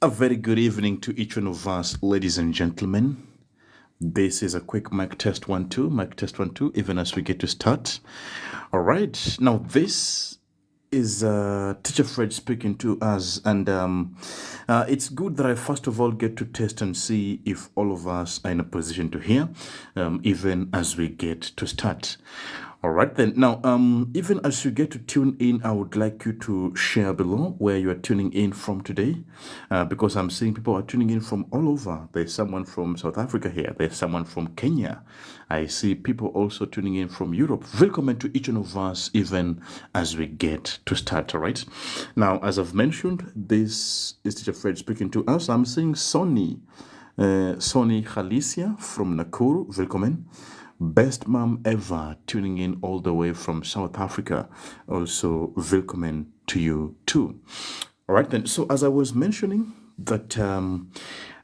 A very good evening to each one of us, ladies and gentlemen. This is a quick mic test 1 2, mic test 1 2, even as we get to start. All right, now this is Teacher Fred speaking to us, and it's good that I first of all get to test and see if all of us are in a position to hear, even as we get to start. All right then. Now, even as you get to tune in, I would like you to share below where you are tuning in from today, because I'm seeing people are tuning in from all over. There's someone from South Africa here. There's someone from Kenya. I see people also tuning in from Europe. Welcome to each one of us, even as we get to start. All right. Now, as I've mentioned, this is Teacher Fred speaking to us. I'm seeing Sonny Khalicia from Nakuru. Welcome. Best mom ever tuning in all the way from South Africa. Also, welcome to you too. All right then. So as I was mentioning that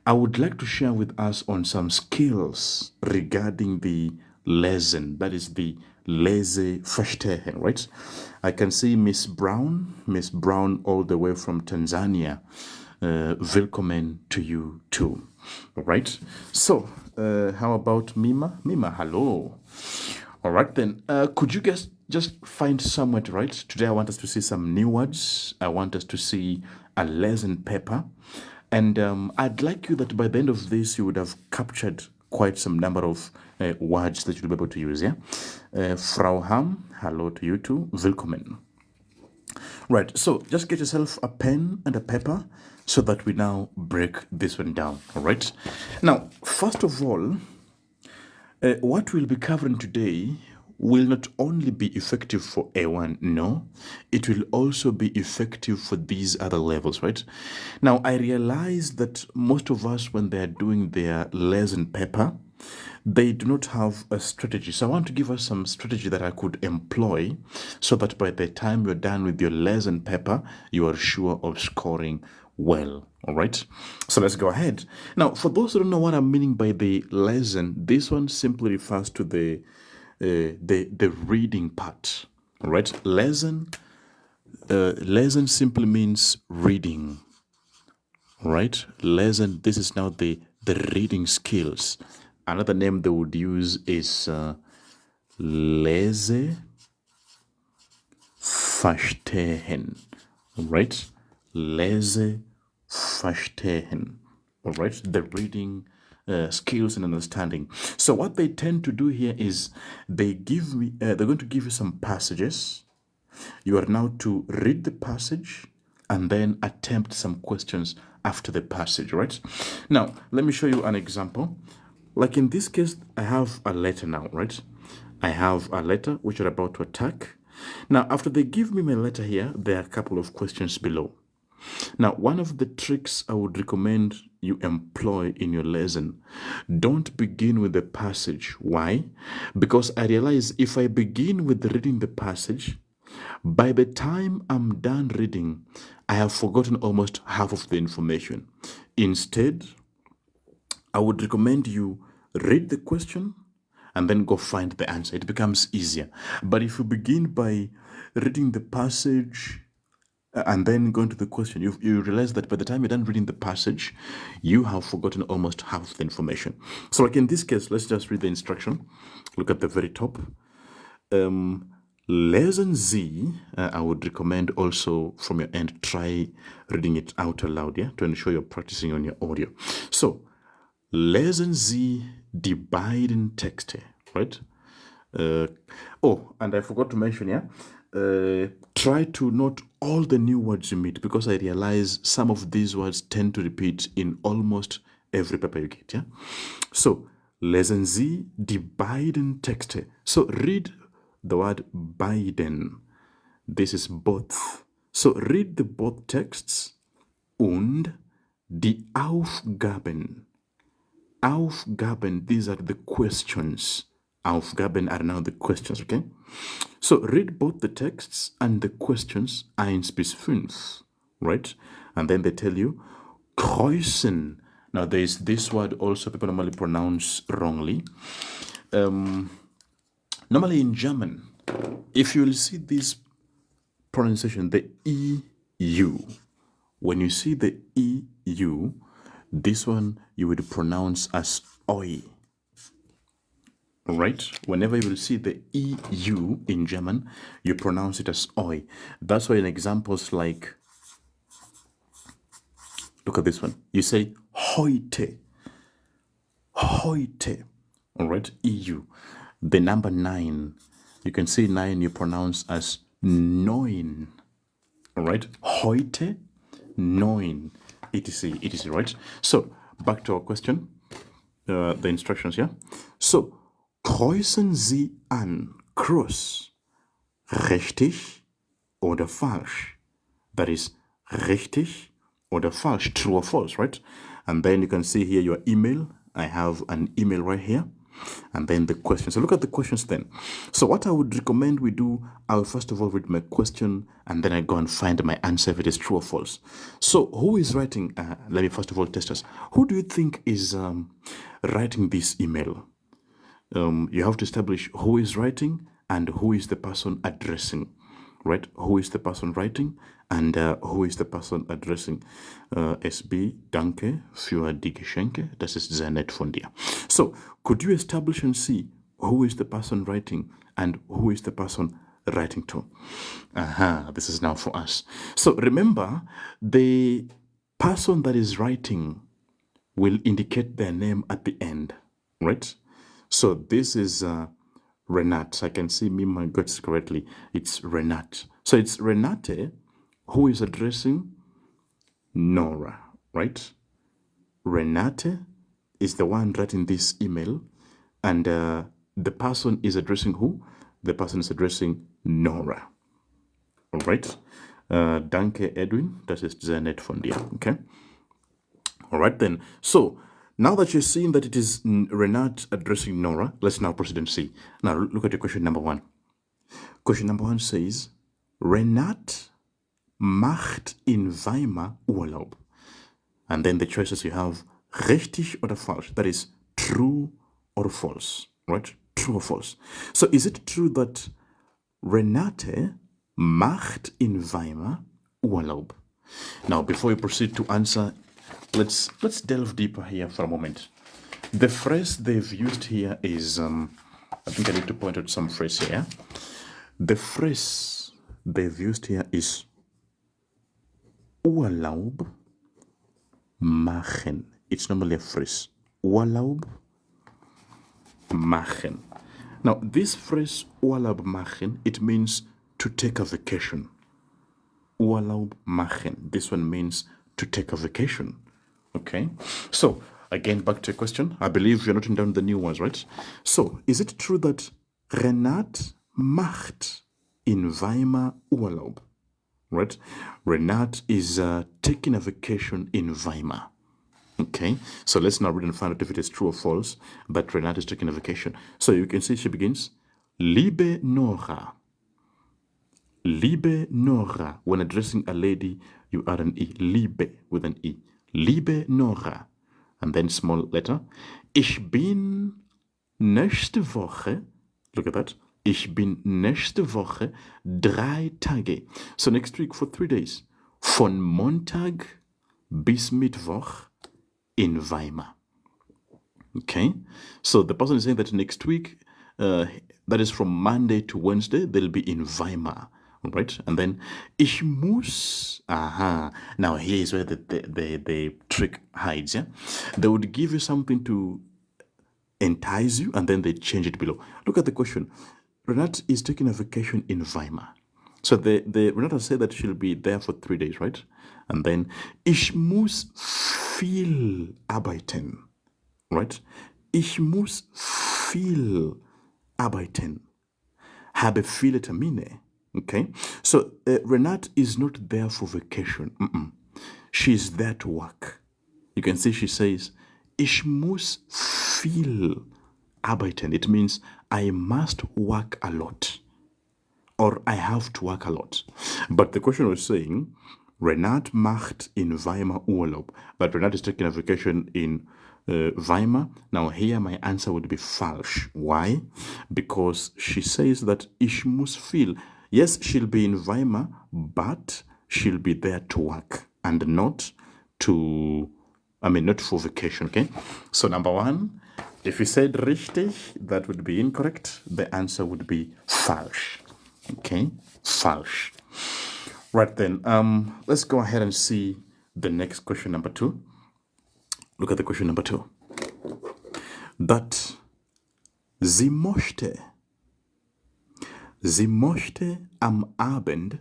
I would like to share with us on some skills regarding the lesson, that is the Leseverstehen, right? I can see Miss Brown all the way from Tanzania. Welcome to you too. All right. So, how about Mima? Mima, hello. All right then. Could you guys just find somewhere to write? Today I want us to see some new words. I want us to see a lesson paper. And I'd like you that by the end of this, you would have captured quite some number of words that you'll be able to use, yeah? Frau Ham, hello to you too. Willkommen. Right, so just get yourself a pen and a paper so that we now break this one down, all right? Now, first of all, what we'll be covering today will not only be effective for A1, no, it will also be effective for these other levels, right? Now, I realize that most of us, when they're doing their lesson paper, they do not have a strategy. So I want to give us some strategy that I could employ so that by the time you're done with your lesson paper, you are sure of scoring well. All right. So let's go ahead. Now, for those who don't know what I'm meaning by the lesson, this one simply refers to the reading part. All right. Lesson simply means reading. All right. Lesson. This is now the reading skills. Another name they would use is Leseverstehen. All right, Leseverstehen. All right, the reading skills and understanding. So what they tend to do here is they're going to give you some passages. You are now to read the passage and then attempt some questions after the passage. Right. Now, let me show you an example. Like in this case, I have a letter now, right? I have a letter which are about to attack. Now, after they give me my letter here, there are a couple of questions below. Now, one of the tricks I would recommend you employ in your lesson, don't begin with the passage. Why? Because I realize if I begin with reading the passage, by the time I'm done reading, I have forgotten almost half of the information. Instead, I would recommend you read the question and then go find the answer. It becomes easier. But if you begin by reading the passage and then going to the question, you realize that by the time you're done reading the passage, you have forgotten almost half of the information. So like in this case, let's just read the instruction. Look at the very top. Lesson Z, I would recommend also from your end, try reading it out aloud, yeah, to ensure you're practicing on your audio. So, Lesen Sie die beiden Texte, right? And I forgot to mention, try to note all the new words you meet, because I realize some of these words tend to repeat in almost every paper you get, yeah? So, lesen Sie die beiden Texte. So, read the word beiden. This is both. So, read the both texts und die Aufgaben. Aufgaben, these are the questions. Aufgaben are now the questions, okay? So read both the texts and the questions 1 bis 5, right? And then they tell you, kreuzen. Now there is this word also people normally pronounce wrongly. Normally in German, if you will see this pronunciation, the EU, when you see the EU, this one you would pronounce as oi. All right? Whenever you will see the EU in German, you pronounce it as oi. That's why in examples like, look at this one. You say heute. Heute. All right? EU. The number 9. You can say 9 you pronounce as neun. All right? Heute, neun. etc. etc. Right? So, back to our question. The instructions here. So, kreuzen Sie an, cross, richtig oder falsch. That is, richtig oder falsch, true or false, right? And then you can see here your email. I have an email right here. And then the questions. So look at the questions then. So what I would recommend we do, I'll first of all read my question and then I go and find my answer if it is true or false. So who is writing? Let me first of all test us. Who do you think is writing this email? You have to establish who is writing and who is the person addressing, right? Who is the person writing and who is the person addressing? SB, danke für die Geschenke. Das ist sehr nett von dir. So, could you establish and see who is the person writing and who is the person writing to? This is now for us. So, remember, the person that is writing will indicate their name at the end, right? So, this is Renat. I can see Mima got it correctly. It's Renat. So, it's Renate who is addressing Nora, right? Renate is the one writing this email, and the person is addressing who? The person is addressing Nora. All right. Danke, Edwin. Das ist sehr nett von dir. Okay. All right then. So now that you're seeing that it is Renat addressing Nora, let's now proceed and see. Now look at your question number 1. Question number 1 says, Renat macht in Weimar Urlaub. And then the choices you have, richtig oder falsch. That is true or false, right? True or false. So is it true that Renate macht in Weimar Urlaub? Now, before we proceed to answer, let's delve deeper here for a moment. The phrase they've used here is, I think I need to point out some phrase here. The phrase they've used here is Urlaub machen. It's normally a phrase. Urlaub machen. Now, this phrase, Urlaub machen, it means to take a vacation. Urlaub machen. This one means to take a vacation. Okay? So, again, back to your question. I believe you're noting down the new ones, right? So, is it true that Renat macht in Weimar Urlaub? Right? Renat is taking a vacation in Weimar. Okay, so let's now read and find out if it is true or false, but Renat is taking a vacation. So you can see she begins, Liebe Nora. Liebe Nora. When addressing a lady, you add an E. Liebe with an E. Liebe Nora. And then small letter. Ich bin nächste Woche, look at that, Ich bin nächste Woche 3 Tage. So next week for 3 days. Von Montag bis Mittwoch in Weimar. Okay? So the person is saying that next week, that is from Monday to Wednesday, they'll be in Weimar. All right? And then, ich muss, now here is where the trick hides, yeah? They would give you something to entice you, and then they change it below. Look at the question. Renat is taking a vacation in Weimar. So Renata said that she'll be there for 3 days, right? And then, ich muss viel arbeiten, right? Ich muss viel arbeiten. Habe viele Termine, okay? So Renat is not there for vacation. She's there to work. You can see she says, ich muss viel arbeiten. It means I must work a lot, or I have to work a lot. But the question was saying, Renat macht in Weimar Urlaub. But Renat is taking a vacation in Weimar. Now here my answer would be falsch. Why? Because she says that ich muss viel. Yes, she'll be in Weimar, but she'll be there to work and not not for vacation, okay? So number one, if you said richtig, that would be incorrect. The answer would be falsch. Okay, falsch. Right then, let's go ahead and see the next question, number two. Look at the question number two. That sie möchte am Abend.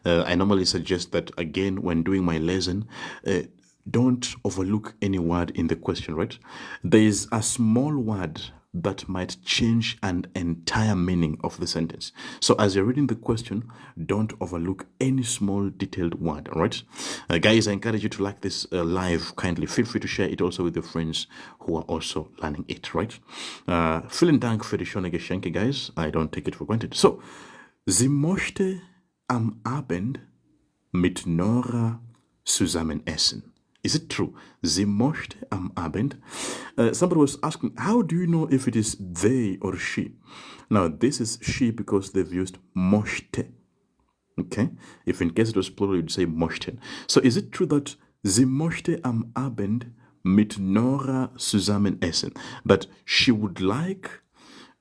I normally suggest that, again, when doing my lesson, don't overlook any word in the question, right? There is a small word that might change an entire meaning of the sentence. So as you're reading the question, don't overlook any small detailed word, all right? Guys, I encourage you to like this live kindly. Feel free to share it also with your friends who are also learning it, right? Vielen Dank für die schöne Geschenke, guys. I don't take it for granted. So, sie möchte am Abend mit Nora zusammen essen. Is it true? Sie möchte am Abend. Somebody was asking, how do you know if it is they or she? Now, this is she because they've used möchte. Okay? If in case it was plural, you'd say möchten. So is it true that sie möchte am Abend mit Nora zusammen essen? That she would like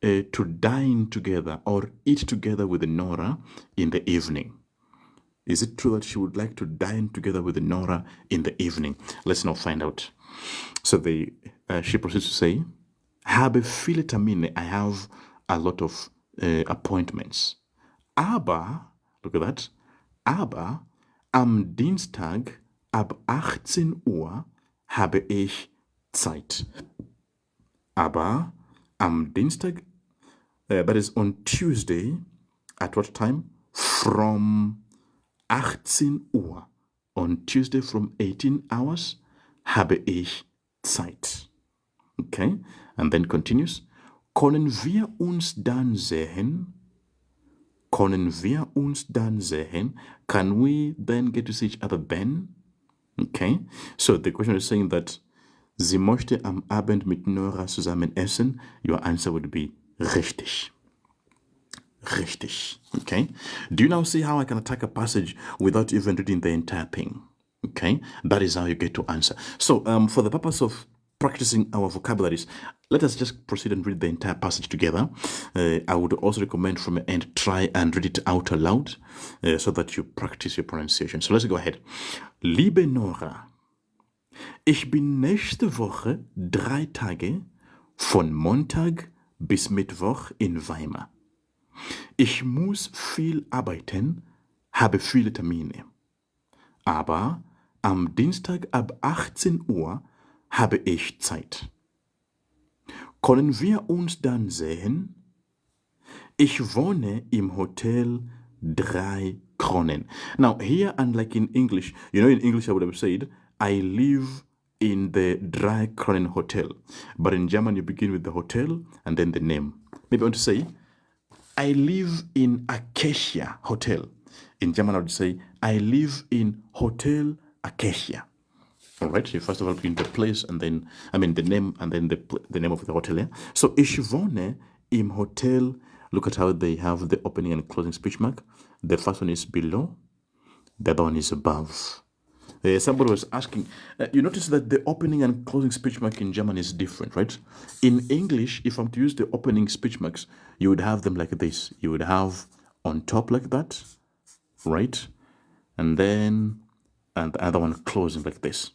to dine together or eat together with Nora in the evening? Is it true that she would like to dine together with Nora in the evening? Let's now find out. So she proceeds to say, habe viele Termine. I have a lot of appointments. Aber, look at that, aber am Dienstag ab 18 Uhr habe ich Zeit. Aber am Dienstag, that is on Tuesday, at what time? From 18 Uhr. On Tuesday from 18 hours habe ich Zeit. Okay, and then continues. Können wir uns dann sehen? Können wir uns dann sehen? Can we then get to see each other then? Okay, so the question is saying that sie möchte am Abend mit Nora zusammen essen. Your answer would be richtig. Richtig. Okay. Do you now see how I can attack a passage without even reading the entire thing? Okay. That is how you get to answer. So, for the purpose of practicing our vocabularies, let us just proceed and read the entire passage together. I would also recommend from your end, try and read it out aloud so that you practice your pronunciation. So let's go ahead. Liebe Nora, ich bin nächste Woche 3 Tage von Montag bis Mittwoch in Weimar. Ich muss viel arbeiten, habe viele Termine. Aber am Dienstag ab 18 Uhr habe ich Zeit. Können wir uns dann sehen? Ich wohne im Hotel 3 Kronen. Now here, unlike in English, in English I would have said, I live in the 3 Kronen Hotel. But in German you begin with the hotel and then the name. Maybe I want to say, I live in Acacia Hotel. In German, I would say, I live in Hotel Acacia. All right, so first of all, in the place and then, the name and then the name of the hotel. Yeah? So, ich wohne im Hotel. Look at how they have the opening and closing speech mark. The first one is below, the other one is above. Somebody was asking, you notice that the opening and closing speech mark in German is different, right? In English, if I'm to use the opening speech marks, you would have them like this. You would have on top like that, right? And then and the other one closing like this.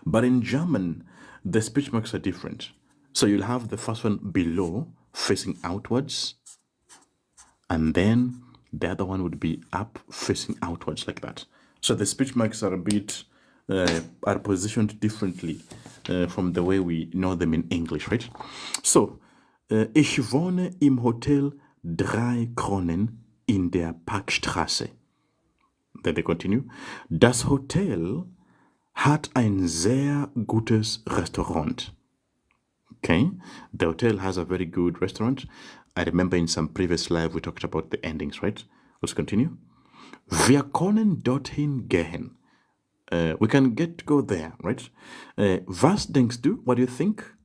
But in German, the speech marks are different. So you'll have the first one below, facing outwards, and then the other one would be up, facing outwards like that. So the speech marks are a bit, are positioned differently from the way we know them in English, right? So, ich wohne im Hotel 3 Kronen in der Parkstraße. Then they continue. Das Hotel hat ein sehr gutes Restaurant. Okay, the hotel has a very good restaurant. I remember in some previous live we talked about the endings, right? Let's continue. Wir können dorthin gehen. We can go there, right? Was denkst du? What do you think?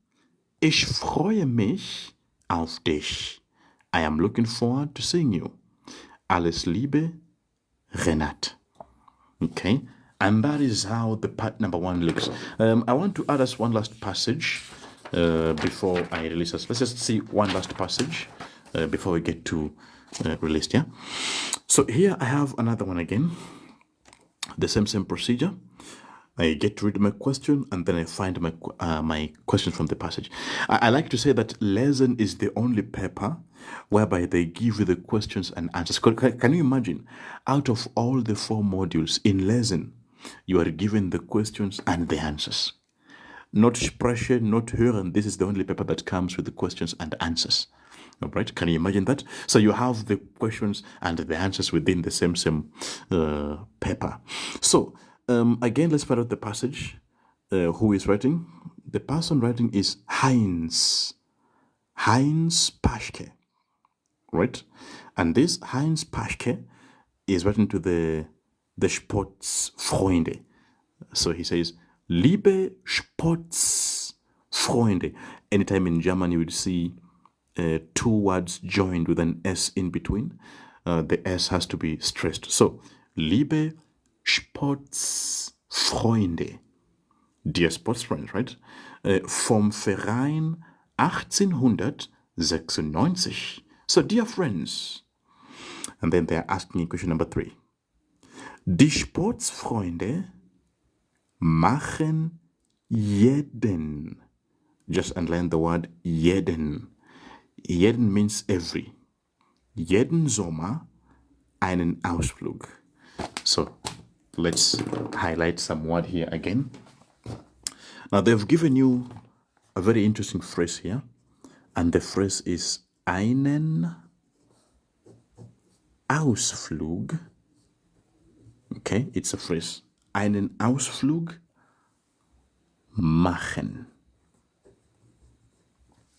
Ich freue mich auf dich. I am looking forward to seeing you. Alles Liebe, Renat. Okay, And that is how the part number 1 looks. I want to add us one last passage before I release us. Let's just see one last passage before we get to release, yeah? So here I have another one again. The same procedure. I get to read my question and then I find my question from the passage. I like to say that Lesen is the only paper whereby they give you the questions and answers. Can you imagine? Out of all the 4 modules in Lesen, you are given the questions and the answers. Not Sprechen, not Hören. This is the only paper that comes with the questions and answers. All right, can you imagine that? So you have the questions and the answers within the same paper. So again, let's find out the passage. Who is writing? The person writing is Heinz Paschke, right? And this Heinz Paschke is writing to the Sportsfreunde. So he says, Liebe Sportsfreunde. Anytime in German you would see 2 words joined with an S in between, the S has to be stressed. So, Liebe Sportsfreunde, dear sports friends, right? Vom Verein 1896. So, dear friends. And then they're asking question number 3. Die Sportsfreunde machen jeden. Just underline the word jeden. Jeden means every. Jeden Sommer einen Ausflug. So let's highlight some word here again. Now they've given you a very interesting phrase here. And the phrase is einen Ausflug. Okay, it's a phrase. Einen Ausflug machen.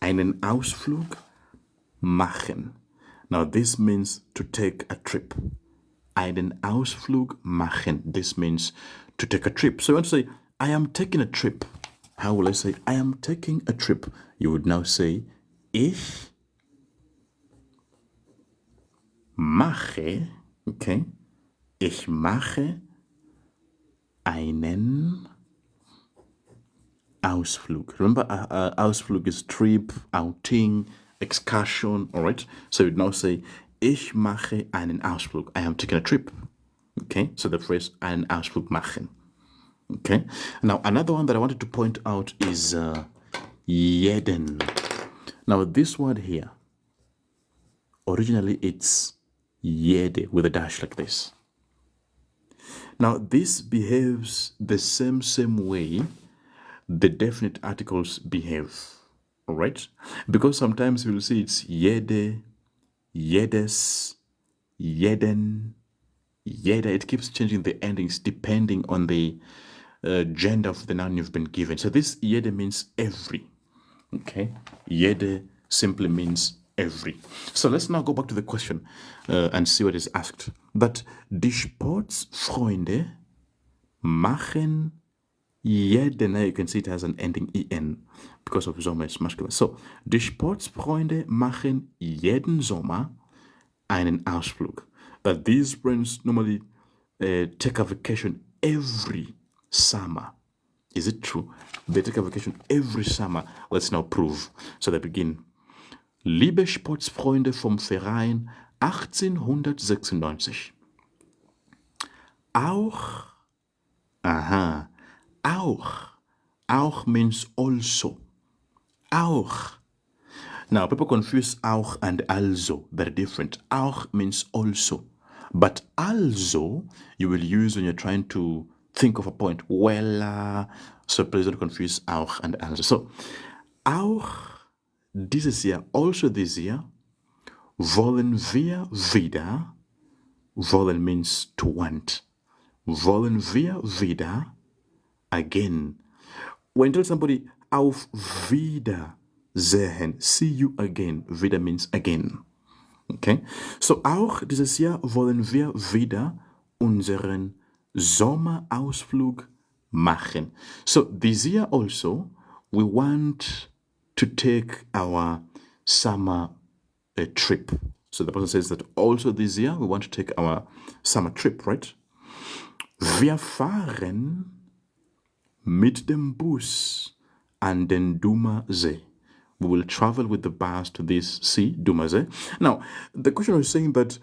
Einen Ausflug machen. Now this means to take a trip. Einen Ausflug machen. This means to take a trip. So you want to say, I am taking a trip. How will I say, I am taking a trip? You would now say, ich mache, okay, ich mache einen Ausflug. Remember, Ausflug is trip, outing, excursion, all right? So you'd now say, ich mache einen Ausflug. I am taking a trip. Okay, so the phrase einen Ausflug machen. Okay, now another one that I wanted to point out is jeden. Now this word here, originally it's jede with a dash like this. Now this behaves the same way the definite articles behave, all right? Because sometimes you'll see it's jede, jedes, jeden, jeder. It keeps changing the endings depending on the gender of the noun you've been given. So this jede means every, okay? Jede simply means every. So let's now go back to the question and see what is asked. That die Sportsfreunde machen jeden. Now you can see it has an ending en because of Sommer is masculine. So die Sportsfreunde machen jeden Sommer einen Ausflug. That these friends normally take a vacation every summer. Is it true? They take a vacation every summer. Let's now prove. So they begin. Liebe Sportsfreunde vom Verein 1896. Auch, aha, auch means also. Auch. Now, people confuse auch and also. They're different. Auch means also. But also, you will use when you're trying to think of a point. Well, so please don't confuse auch and also. So, auch dieses Jahr, also this year, wollen wir wieder. Wollen means to want. Wollen wir wieder again. When you tell somebody auf Wiedersehen, see you again. Wieder means again. Okay? So auch dieses Jahr wollen wir wieder unseren Sommerausflug machen. So this year also we want to take our summer trip. So the person says that also this year we want to take our summer trip, right? Wir fahren mit dem Bus an den Duma See. We will travel with the bus to this sea, Duma See. Now, the question is saying that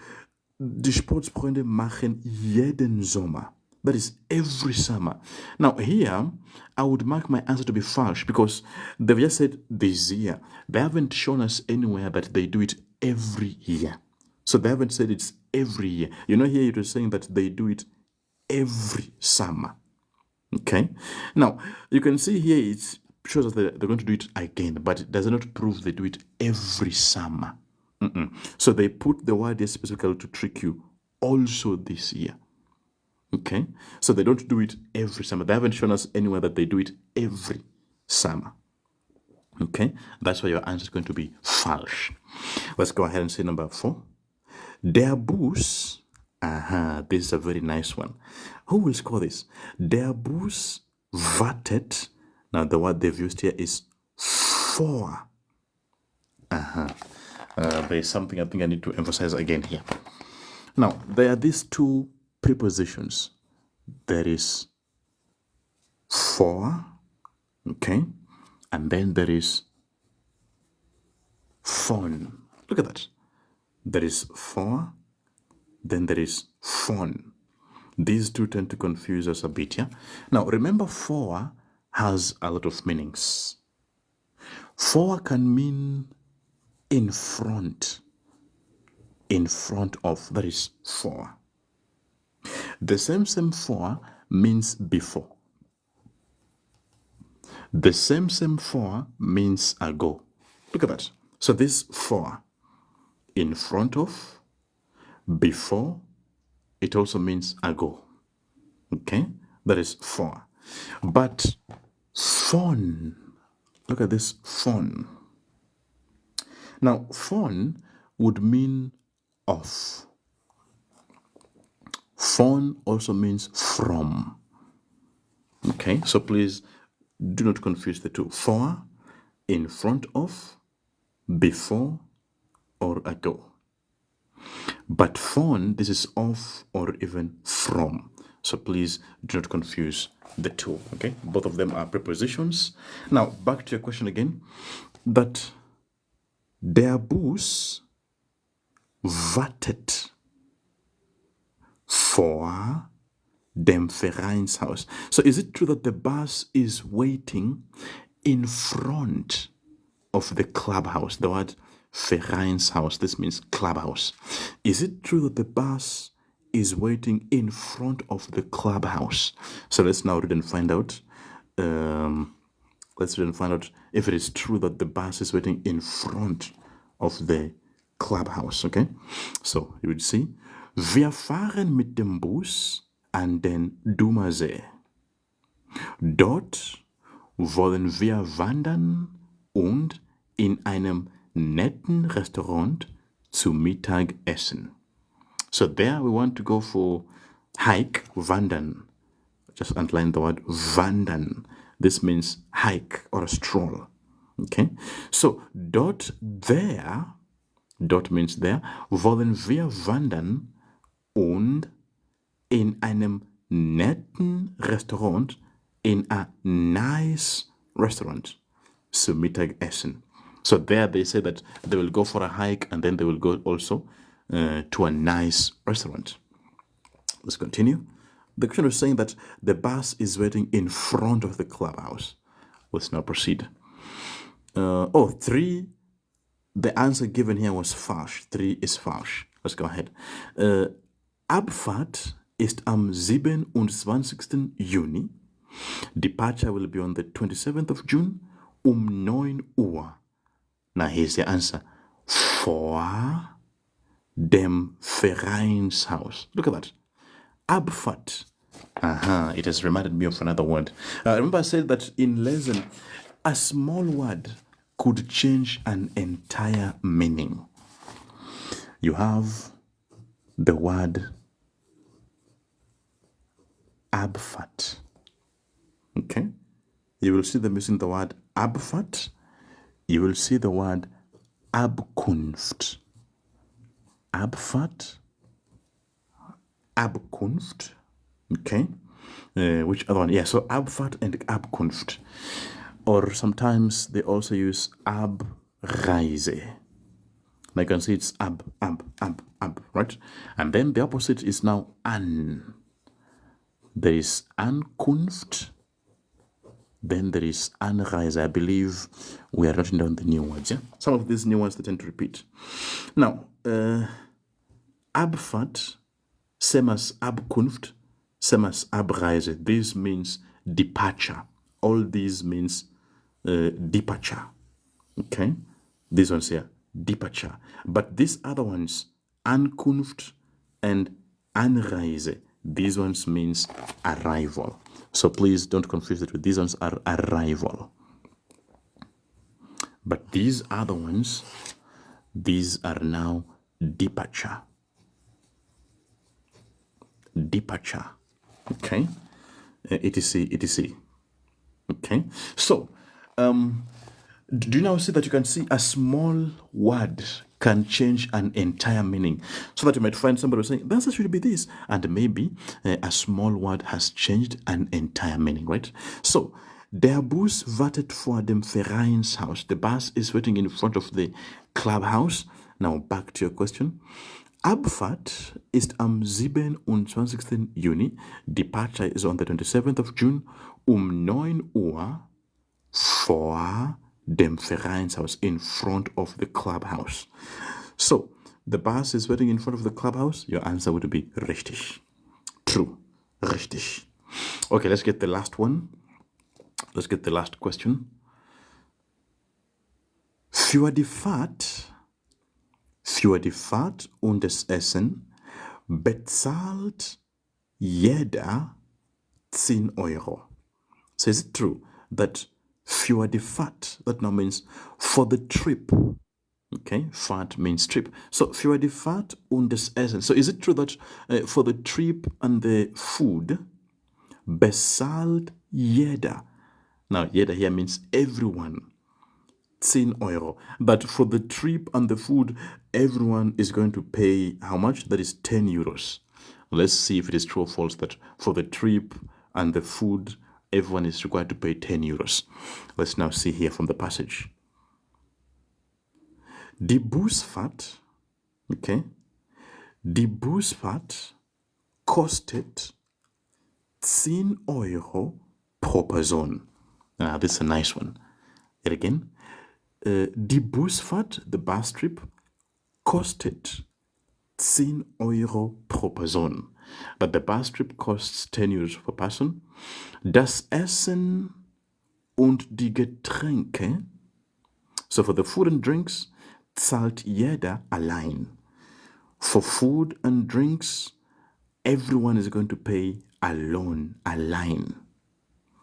die Sportsfreunde machen jeden Sommer. That is every summer. Now, here, I would mark my answer to be false because they've just said this year. They haven't shown us anywhere that they do it every year. So they haven't said it's every year. You know, here it was saying that they do it every summer. Okay. Now, you can see here it shows us that they're going to do it again, but it does not prove they do it every summer. So they put the word here specifically to trick you also this year. Okay. So they don't do it every summer. They haven't shown us anywhere that they do it every summer. Okay. That's why your answer is going to be false. Let's go ahead and say number 4. Der Bus. This is a very nice one. Who will score this? Der Bus wartet. Now the word they've used here is vor. There's something I think I need to emphasize again here. Now, there are these two prepositions. There is vor, okay, and then there is von. Look at that. There is vor, then there is von. These two tend to confuse us a bit, yeah? Now, remember, vor has a lot of meanings. For can mean in front of, that is for. The same for means before. The same for means ago. Look at that. So this for, in front of, before, it also means ago. Okay? That is for. But von, look at this von. Now, von would mean of. Von also means from. Okay, so please do not confuse the two. For, in front of, before, or ago. But von, this is of or even from. So please do not confuse the two. Okay, both of them are prepositions. Now, back to your question again. That der Bus wartet vor dem Vereinshaus. So is it true that the bus is waiting in front of the clubhouse? The word Vereinshaus, this means clubhouse. Is it true that the bus is waiting in front of the clubhouse? So let's now read and find out. Let's read and find out if it is true that the bus is waiting in front of the clubhouse. Okay, so you would see, wir fahren mit dem Bus an den Dumersee. Dort wollen wir wandern und in einem netten Restaurant zu Mittag essen. So there we want to go for hike, wandern. Just underline the word wandern. This means hike or a stroll. Okay, so dort means there, wollen wir wandern und in einem netten Restaurant, in a nice restaurant, zu Mittagessen. So there they say that they will go for a hike and then they will go also to a nice restaurant. Let's continue. The question is saying that the bus is waiting in front of the clubhouse. Let's now proceed. 3. The answer given here was falsch. 3 is falsch. Let's go ahead. Abfahrt ist am 27. Juni. Departure will be on the 27th of June 9 Uhr. Now here's the answer. Vor dem Vereinshaus. Look at that. Abfahrt. It has reminded me of another word. Remember I said that in lesson, a small word could change an entire meaning. You have the word Abfahrt. Okay? You will see them using the word Abfahrt. You will see the word Abkunft. Abfahrt, Abkunft, Okay. Which other one? Yeah, so Abfahrt and Abkunft. Or sometimes they also use Abreise. Like you can see it's ab, right? And then the opposite is now an. There is Ankunft, then there is Anreise. I believe we are writing down the new words. Yeah? Some of these new ones they tend to repeat. Now, Abfahrt, same as Abkunft, same as Abreise. This means departure. All these means departure. Okay? These ones here, departure. But these other ones, Ankunft and Anreise, these ones means arrival. So please don't confuse it with these ones are arrival. But these other ones, these are now departure. Departure. Okay? etc, etc. Okay? So, do you now see that you can see a small word can change an entire meaning? So that you might find somebody saying, the answer should be this. And maybe a small word has changed an entire meaning, right? So, der Bus wartet vor dem Vereinshaus. The bus is waiting in front of the clubhouse. Now, back to your question. Abfahrt ist am 27. Juni. Departure is on the 27th of June. 9 Uhr vor dem Vereinshaus, in front of the clubhouse. So, the bus is waiting in front of the clubhouse. Your answer would be richtig. True. Richtig. Okay, let's get the last one. Let's get the last question. Für die Fahrt und das Essen bezahlt jeder 10 Euro. So is it true that für die Fahrt, that now means for the trip? Okay, Fahrt means trip. So für die Fahrt und das Essen. So is it true that for the trip and the food, bezahlt jeder? Now, jeder here means everyone. 10 Euro. But for the trip and the food, everyone is going to pay how much? That is 10 euros. Let's see if it is true or false that for the trip and the food, everyone is required to pay 10 euros. Let's now see here from the passage. Die Busfahrt, okay, die Busfahrt kostet 10 Euro pro Person. This is a nice one. Yet again, die Busfahrt, the bus trip, kostet 10 Euro pro Person. But the bus trip costs 10 euros per person. Das Essen und die Getränke, so for the food and drinks, zahlt jeder allein. For food and drinks, everyone is going to pay alone, allein.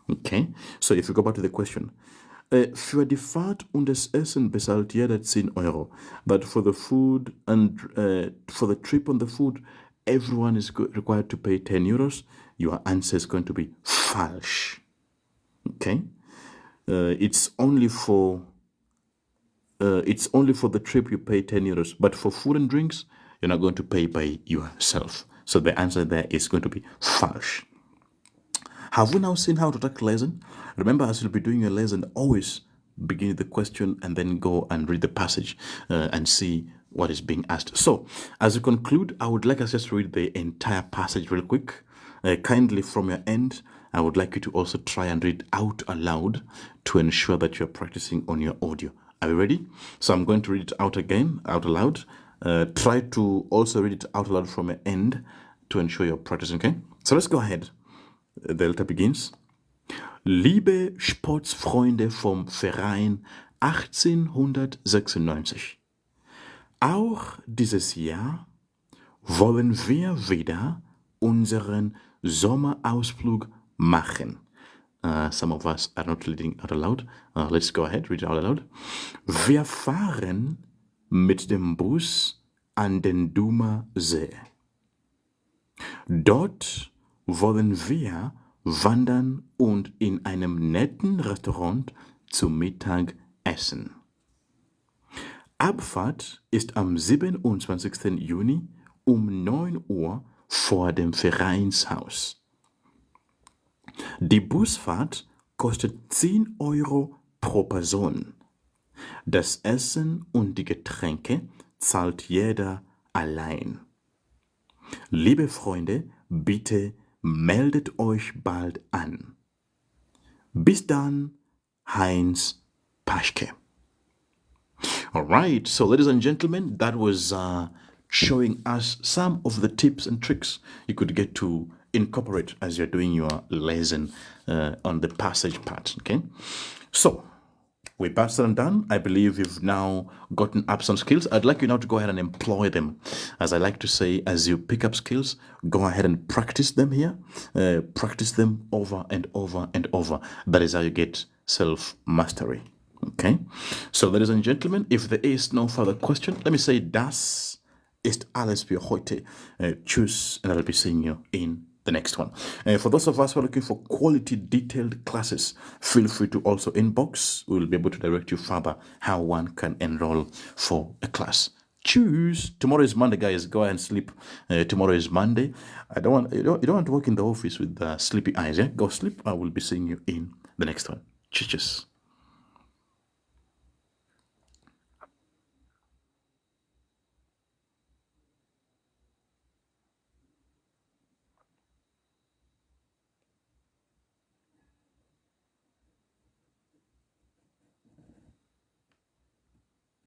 Okay, so if you go back to the question, für die Fahrt und das Essen bezahlt jeder 10 Euro. But for the food and for the trip and the food, everyone is required to pay 10 euros. Your answer is going to be falsch. Okay, it's only for the trip you pay 10 euros. But for food and drinks, you're not going to pay by yourself. So the answer there is going to be falsch. Have we now seen how to tackle lesson? Remember, as you'll be doing your lesson, always begin with the question and then go and read the passage and see what is being asked. So, as we conclude, I would like us just to read the entire passage real quick. Kindly from your end, I would like you to also try and read out aloud to ensure that you're practicing on your audio. Are you ready? So I'm going to read it out again, out aloud. Try to also read it out aloud from your end to ensure you're practicing, okay? So let's go ahead. The letter begins. Liebe Sportsfreunde vom Verein 1896. Auch dieses Jahr wollen wir wieder unseren Sommerausflug machen. Some of us are not reading out aloud. Let's go ahead, read it out aloud. Wir fahren mit dem Bus an den Dumer See. Dort wollen wir wandern und in einem netten Restaurant zum Mittag essen. Abfahrt ist am 27. Juni um 9 Uhr vor dem Vereinshaus. Die Busfahrt kostet 10 Euro pro Person. Das Essen und die Getränke zahlt jeder allein. Liebe Freunde, bitte meldet euch bald an. Bis dann, Heinz Paschke. All right, so ladies and gentlemen, that was showing us some of the tips and tricks you could get to incorporate as you're doing your lesson on the passage part. Okay, so with that said and done, I believe you've now gotten up some skills. I'd like you now to go ahead and employ them. As I like to say, as you pick up skills, go ahead and practice them here. Practice them over and over and over. That is how you get self-mastery. Okay? So, ladies and gentlemen, if there is no further question, let me say, das ist alles für heute. Tschüss, and I'll be seeing you in the next one. For those of us who are looking for quality detailed classes, feel free to also inbox. We'll be able to direct you further how one can enroll for a class. Choose. Tomorrow is Monday, guys. Go ahead and sleep. Tomorrow is Monday. You don't want to work in the office with sleepy eyes. Yeah, go sleep. I will be seeing you in the next one. Cheers.